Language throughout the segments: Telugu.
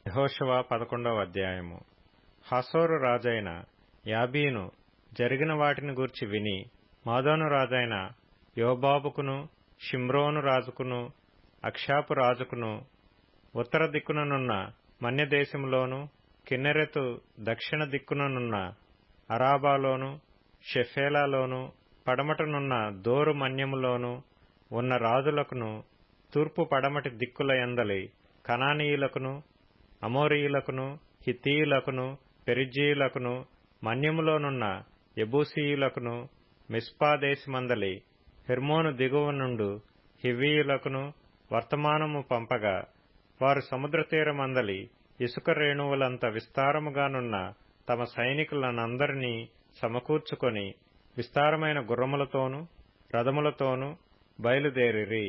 యెహోషువ 11వ అధ్యాయము. హాసోరు రాజైన యాబీను జరిగిన వాటిని గూర్చి విని మాదోను రాజైన యోబాబుకును షిమ్రోను రాజుకును అక్షాపు రాజుకును ఉత్తర దిక్కుననున్న మన్యదేశములోను కిన్నెరెతు దక్షిణ దిక్కుననున్న అరాబాలోను షెఫేలాలోను పడమటనున్న దోరు మన్యములోను ఉన్న రాజులకును తూర్పు పడమటి దిక్కుల యందలి కనానీయులకును అమోరీయులకును హిత్తీయులకును పెరిజ్జీయులకును మన్యములోనున్న యెబూసీయులకును మిస్పా దేశమందలి హెర్మోను దిగువ నుండు హివ్వీయులకును వర్తమానము పంపగా వారు సముద్రతీరమందలి ఇసుక రేణువులంత విస్తారముగానున్న తమ సైనికులనందరినీ సమకూర్చుకొని విస్తారమైన గుర్రములతోనూ రథములతోనూ బయలుదేరిరి.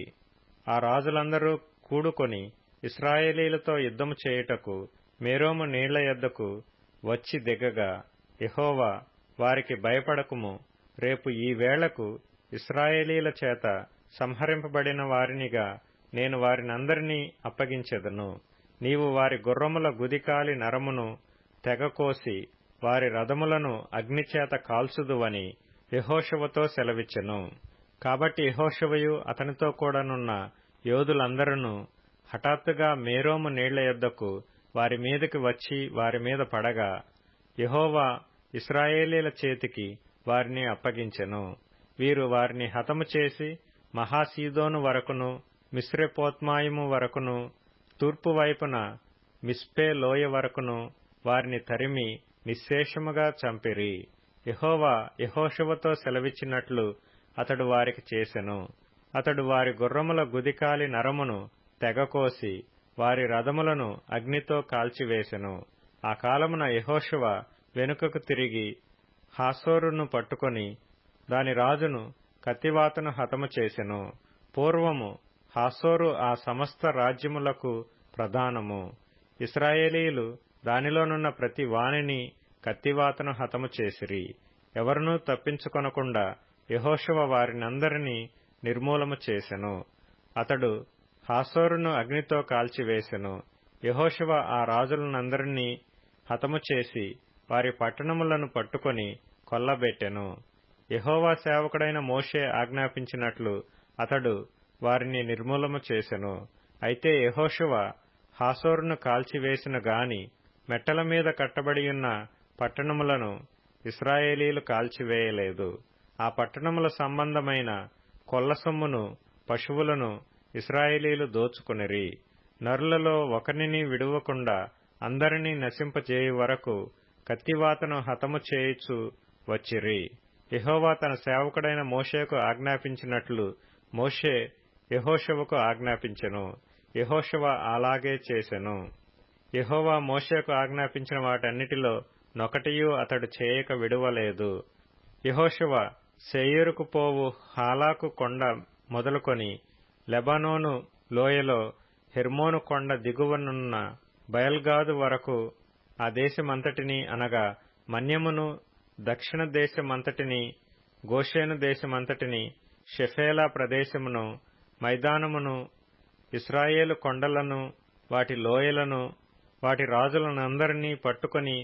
ఆ రాజులందరూ కూడుకొని ఇశ్రాయేలీలతో యుద్ధము చేయుటకు మేరోము నీళ్ల యొద్దకు వచ్చి దిగగా యెహోవా వారికి భయపడకుము, రేపు ఈ వేళకు ఇశ్రాయేలీల చేత సంహరింపబడిన వారినిగా నేను వారినందరినీ అప్పగించెదను. నీవు వారి గుర్రముల గుదికాలి నరమును తెగకోసి వారి రథములను అగ్నిచేత కాల్చుదువని యెహోషువతో సెలవిచ్చెను. కాబట్టి యెహోషువయు అతనితో కూడానున్న యోధులందరూ హఠాత్తుగా మేరోము నీళ్ల యొద్దకు వారి మీదకి వచ్చి వారి మీద పడగా యెహోవా ఇశ్రాయేలీల చేతికి వారిని అప్పగించెను. వీరు వారిని హతము చేసి మహాసీదోను వరకును మిశ్రెపోత్మాయిము వరకును తూర్పు వైపున మిస్పే లోయ వరకును వారిని తరిమి నిశ్శేషముగా చంపిరి. యెహోవా యెహోషువతో సెలవిచ్చినట్లు అతడు వారికి చేసెను. అతడు వారి గుర్రముల గుదికాలి నరమును తెగకోసి వారి రథములను అగ్నితో కాల్చివేసెను. ఆ కాలమున యెహోషువ వెనుకకు తిరిగి హాసోరును పట్టుకొని దాని రాజును కత్తివాతను హతము చేసెను. పూర్వము హాసోరు ఆ సమస్త రాజ్యములకు ప్రధానము. ఇశ్రాయేలీయులు దానిలోనున్న ప్రతి వానిని కత్తివాతను హతము చేసిరి. ఎవరునూ తప్పించుకొనకుండా యెహోషువ వారినందరినీ నిర్మూలము చేసెను. అతడు హాసోరును అగ్నితో కాల్చివేసెను. యెహోషువ ఆ రాజులనందరినీ హతము చేసి వారి పట్టణములను పట్టుకొని కొల్లబెట్టెను. యెహోవా సేవకుడైన మోషే ఆజ్ఞాపించినట్లు అతడు వారిని నిర్మూలము చేసెను. అయితే యెహోషువ హాసోరును కాల్చివేసిన గాని మెట్టల మీద కట్టబడియున్న పట్టణములను ఇశ్రాయేలీలు కాల్చివేయలేదు. ఆ పట్టణముల సంబంధమైన కొల్లసొమ్మును పశువులను ఇశ్రాయేలీలు దోచుకొనిరి. నరులలో ఒకరిని విడువకుండా అందరినీ నశింపజేయు వరకు కత్తివాతను హతము చేయుచు వచ్చిరి. యెహోవా తన సేవకుడైన మోషేకు ఆజ్ఞాపించినట్లు మోషే యెహోషువకు ఆజ్ఞాపించెను. యెహోషువ అలాగే చేసెను. యెహోవా మోషేకు ఆజ్ఞాపించిన వాటన్నిటిలో నొకటియూ అతడు చేయక విడువలేదు. యెహోషువ శేయీరుకు పోవు హాలాకు కొండ మొదలుకొని లెబానోను లోయలో హెర్మోను కొండ దిగువనున్న బయల్గాదు వరకు ఆ దేశమంతటినీ అనగా మన్యమును దక్షిణ దేశమంతటినీ గోషేను దేశమంతటినీ షెఫేలా ప్రదేశమును మైదానమును ఇశ్రాయేలు కొండలను వాటి లోయలను వాటి రాజులనందరినీ పట్టుకొని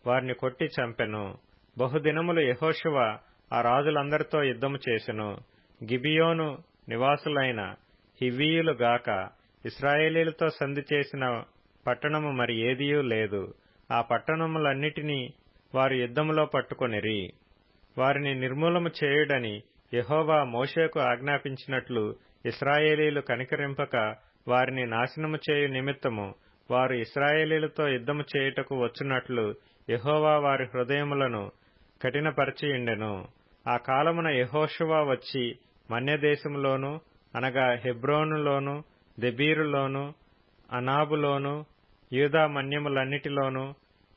వారిని కొట్టి చంపెను. బహుదినములు యెహోషువ ఆ రాజులందరితో యుద్ధము చేసెను. గిబియోను నివాసులైన హివ్వీయులు గాక ఇశ్రాయేలీలతో సంధి చేసిన పట్టణము మరి ఏదియూ లేదు. ఆ పట్టణములన్నిటినీ వారు యుద్ధములో పట్టుకొనిరి. వారిని నిర్మూలము చేయుడని యెహోవా మోషేకు ఆజ్ఞాపించినట్లు ఇశ్రాయేలీలు కనికరింపక వారిని నాశనము చేయు నిమిత్తము వారు ఇశ్రాయేలీలతో యుద్ధము చేయుటకు వచ్చునట్లు యెహోవా వారి హృదయములను కఠినపరచియుండెను. ఆ కాలమున యెహోషువ వచ్చి మన్యదేశములోను అనగా హెబ్రోనులోను దెబీరులోను అనాబులోను యూదా మన్యములన్నిటిలోను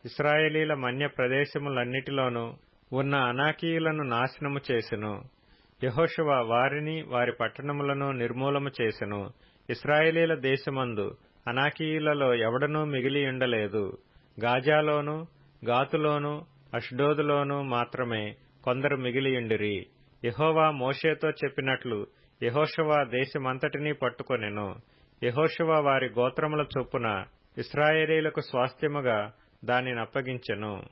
ఇశ్రాయేలీల మన్య ప్రదేశములన్నిటిలోనూ ఉన్న అనాకీయులను నాశనము చేసెను. యెహోషువ వారిని వారి పట్టణములను నిర్మూలము చేసెను. ఇశ్రాయేలీల దేశమందు అనాకీయులలో ఎవడనూ మిగిలియుండలేదు. గాజాలోను గాతులోను అష్డోదులోను మాత్రమే కొందరు మిగిలియుండిరి. యెహోవా మోషేతో చెప్పినట్లు యెహోషువ దేశమంతటినీ పట్టుకొనెను. యెహోషువ వారి గోత్రముల చొప్పున ఇశ్రాయేలీయులకు స్వాస్థ్యముగా దానినప్పగించెను.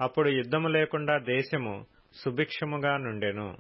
అప్పుడు యుద్ధము లేకుండా దేశము సుభిక్షముగా నుండెను.